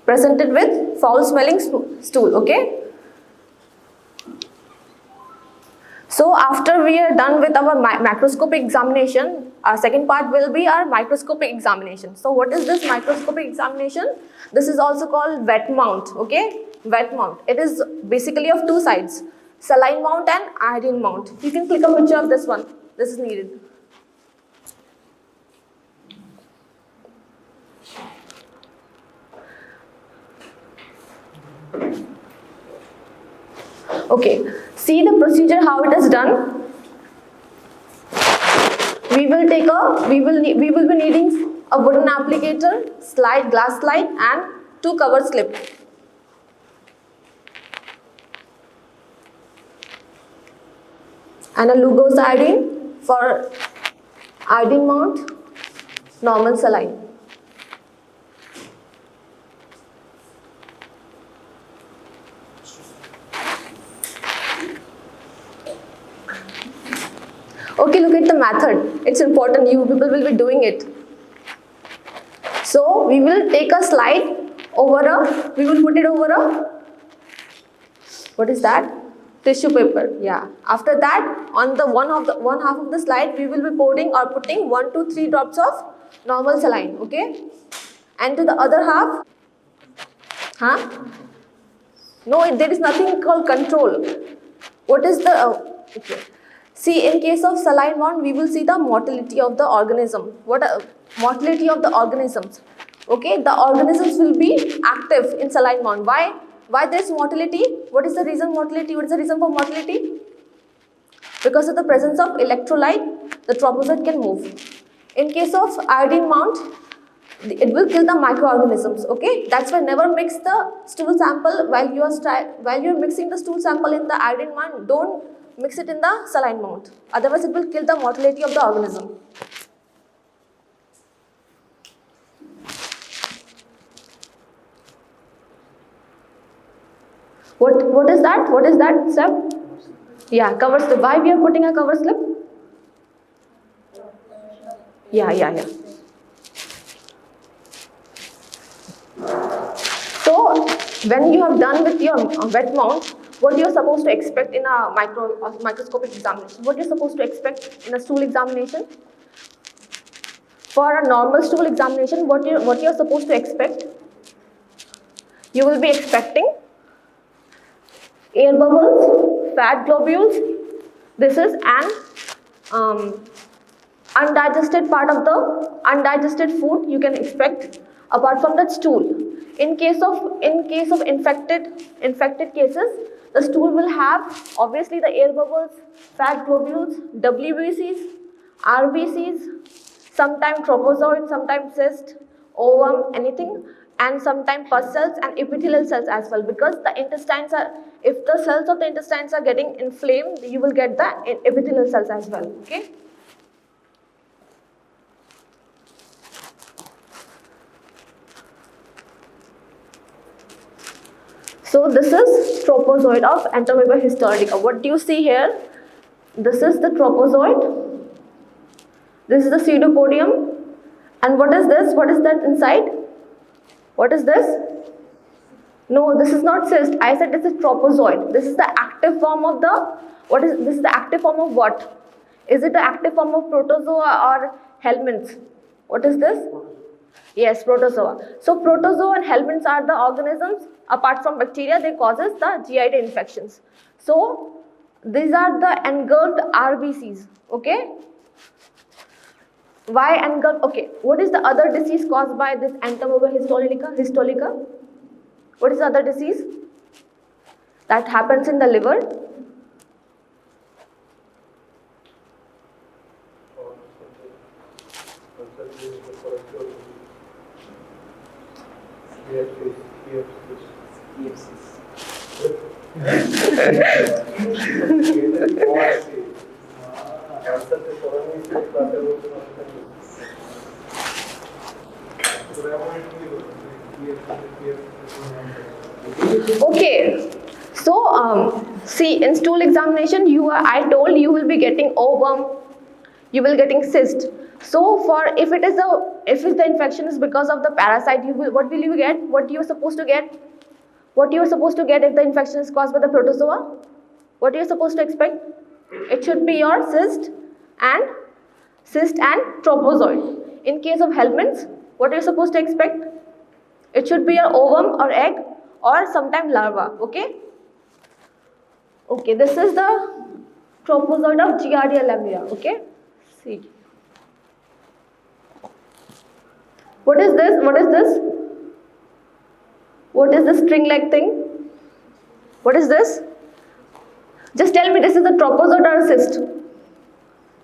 presented with foul smelling stool, okay? So after we are done with our macroscopic examination, our second part will be our microscopic examination. So what is this microscopic examination? This is also called wet mount, okay? Wet mount. It is basically of two sides, saline mount and iodine mount. You can click a picture of this one. This is needed. Okay, see the procedure how it is done. We will be needing a wooden applicator, slide, glass slide, and 2 cover slip. And a Lugos iodine for iodine mount, normal saline. Okay, look at the method. It's important. You people will be doing it. So we will take a slide over we will put it over what is that? Tissue paper. Yeah. After that, on the one half of the slide, we will be putting 1 to 3 drops of normal saline. Okay. And to the other half, no, there is nothing called control. What is the okay. See, in case of saline mount, we will see the motility of the organism. Motility of the organisms? Okay, the organisms will be active in saline mount. Why? Why this motility? What is the reason motility? What is the reason for motility? Because of the presence of electrolyte, the trophozoite can move. In case of iodine mount, it will kill the microorganisms. Okay, that's why never mix the stool sample while you are mixing the stool sample in the iodine mount. Don't mix it in the saline mount. Otherwise, it will kill the motility of the organism. What is that? What is that step? Yeah, cover slip. Why we are putting a cover slip? Yeah. So when you have done with your wet mount, what you are supposed to expect in a microscopic examination? What you are supposed to expect in a stool examination? For a normal stool examination, what you are supposed to expect? You will be expecting air bubbles, fat globules. This is an undigested part of the undigested food you can expect apart from that stool. In case of infected cases, the stool will have obviously the air bubbles, fat globules, WBCs, RBCs, sometimes trophozoites, sometimes cyst, ovum, anything, and sometimes pus cells and epithelial cells as well. Because the intestines are, if the cells of the intestines are getting inflamed, you will get the epithelial cells as well. Okay. So this is trophozoite of Entamoeba histolytica. What do you see here? This is the trophozoite. This is the pseudopodium. And what is this? What is that inside? What is this? No, this is not cyst. I said this is trophozoite. This is the active form of the, this is the active form of what? Is it the active form of protozoa or helminths? What is this? Yes, protozoa. So protozoa and helminths are the organisms, apart from bacteria, they causes the Giardia infections. So these are the engulfed RBCs, okay? Why engulfed? Okay, what is the other disease caused by this Entamoeba histolytica? What is the other disease? That happens in the liver. Okay, so see, in stool examination, I told you will be getting ovum, you will getting cyst. So if it is if the infection is because of the parasite, what will you get? What you are supposed to get? What you are supposed to get if the infection is caused by the protozoa? What you are supposed to expect? It should be your cyst and trophozoite. In case of helminths, what are you supposed to expect? It should be your ovum or egg or sometime larva. Okay. Okay. This is the trophozoite of Giardia lamblia. Okay. See. What is this? What is this? What is this string-like thing? What is this? Just tell me, this is a trophozoite or a cyst?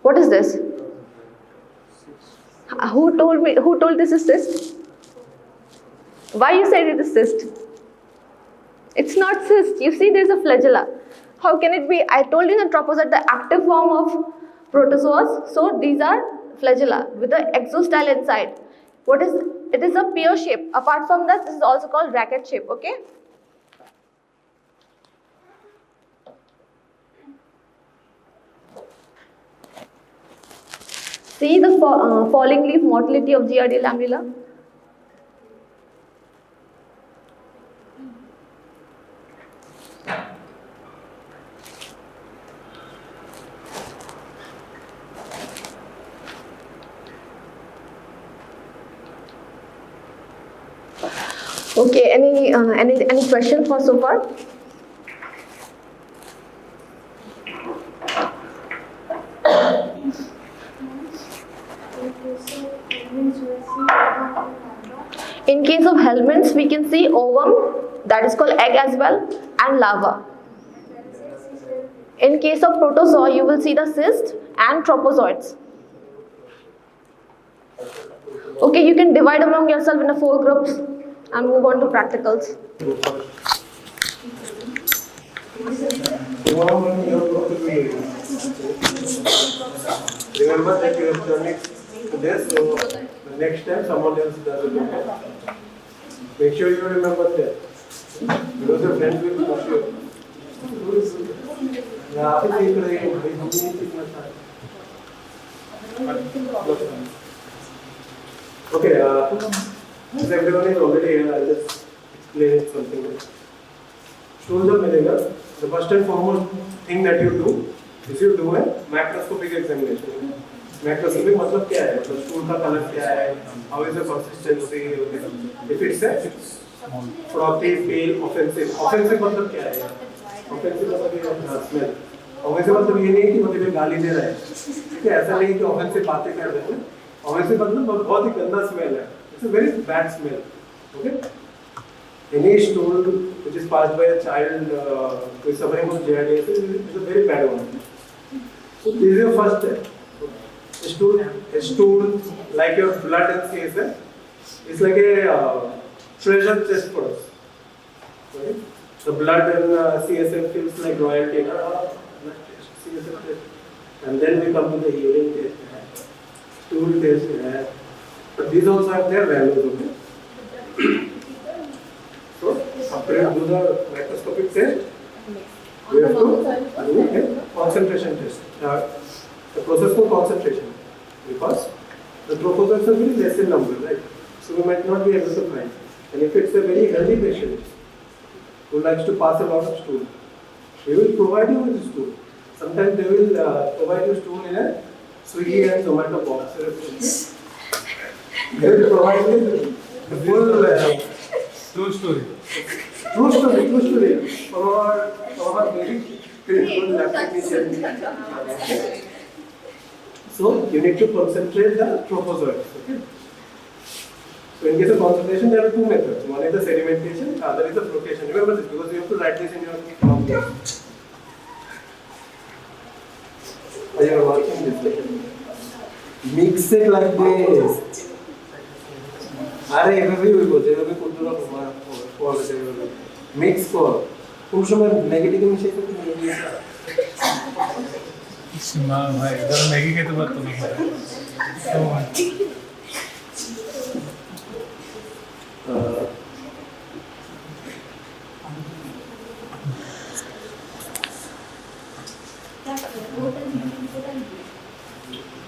What is this? Who told this is cyst? Why you said it is cyst? It's not cyst. You see, there is a flagella. How can it be? I told you the trophozoite, the active form of protozoas. So these are flagella with the exostyle inside. What is? It is a pear shape. Apart from that, this is also called racket shape. Okay. See the falling leaf motility of Giardia lamblia. Okay, any question for so far? In case of helminths, we can see ovum, that is called egg as well, and larva. In case of protozoa, you will see the cyst and trophozoites. Okay, you can divide among yourself in 4 groups and move on to practicals. Remember that you have done it to this, so the next time someone else does it. Make sure you remember that, because your friends will push you. Okay, since everyone is already here, I'll just explain something. Stool jab milega, the first and foremost thing that you do is you do a macroscopic examination. Macroscopic मतलब क्या है? मतलब stool का color क्या है? How is the consistency? If it's a frothy, pale, offensive. Offensive मतलब क्या है? Offensive मतलब ये smell. Offensive मतलब ये नहीं कि मुझे गाली दे रहा है. ठीक है? ऐसा नहीं कि offensive बातें कर रहे हैं. Offensive मतलब बहुत ही गंदा smell है. It's a very bad smell. Okay? Any stool which is passed by a child who is suffering from Giardia is a very bad one. So this is your first step. A stool like your blood and CSF is like a treasure chest for us. Okay? The blood and CSF feels like royalty. And then we come to the urine test, stool test. But these also have their values. Okay? So after you do the microscopic test, we have to do a concentration test. The process for concentration, because the trophozoites are very less in number, right? So we might not be able to find. And if it's a very healthy patient who likes to pass a lot of stool, we will provide you with stool. Sometimes they will provide you stool in a Swiggy and Zomato box. They will provide you the full True story. True story. From our very critical lab technician. So you need to concentrate the trophozoites. Okay? So in case of concentration, there are 2 methods. One is the sedimentation, the other is the flotation. Remember this because you have to write this in your form. Are you watching this? Mix it like this. अरे ये भी बोलते हैं अभी कुछ लोग fall करते हैं मिक्स को कुछ समय नेगेटिव मिक्स करते हैं मां भाई इधर मैगी के तो बात तो नहीं है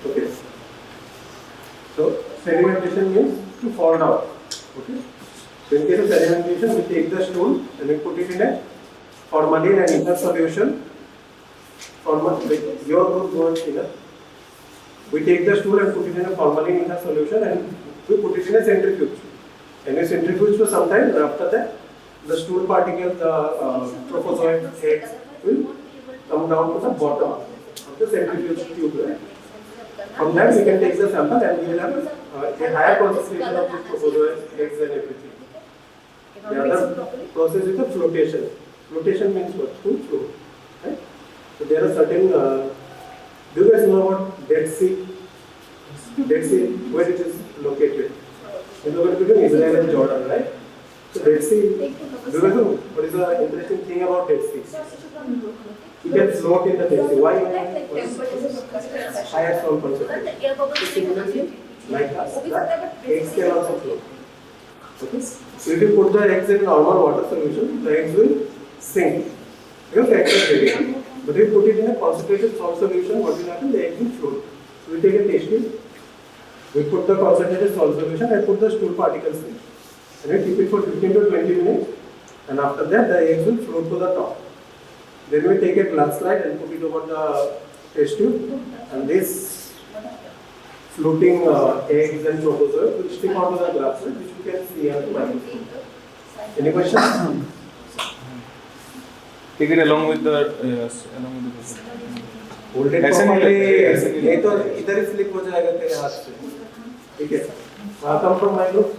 Okay. So Sedimentation means to fall down. Okay. So in case of sedimentation, we take the stool and we put it in a formalin and ether solution. Your group goes in a. We take the stool and put it in a formalin ether solution and we put it in a centrifuge. And we centrifuge for some time. And after that, the stool particles, the trophozoite eggs will come down to the bottom of the centrifuge tube. Right? From that, we can take the sample and we will have a higher concentration of the trophozoite eggs and everything. The other process is the flotation. Flotation means what? To float. Right? So there are certain. Do you guys know about Dead Sea? Dead Sea, where it is located? It's located between Israel and Jordan, right? So Dead Sea. Do you guys know what is the interesting thing about Dead Sea? You can float in the Dead Sea. Why? Higher soul concentration. Like that, eggs can also float. Okay. So if you put the eggs in normal water solution, the eggs will sink because the eggs are heavy. But if you put it in a concentrated salt solution, what will happen? The eggs will float. So we take a test tube, we put the concentrated salt solution and put the stool particles in. And we keep it for 15 to 20 minutes. And after that, the eggs will float to the top. Then we take a glass slide and put it over the test tube. And this floating eggs and trophozoites will stick onto the glass slide, which you can see on the microscope. Any questions? Take it along with the process. Hold it properly. नहीं तो इधर ही slip हो जाएगा तेरे हाथ से. ठीक है. Come from my group.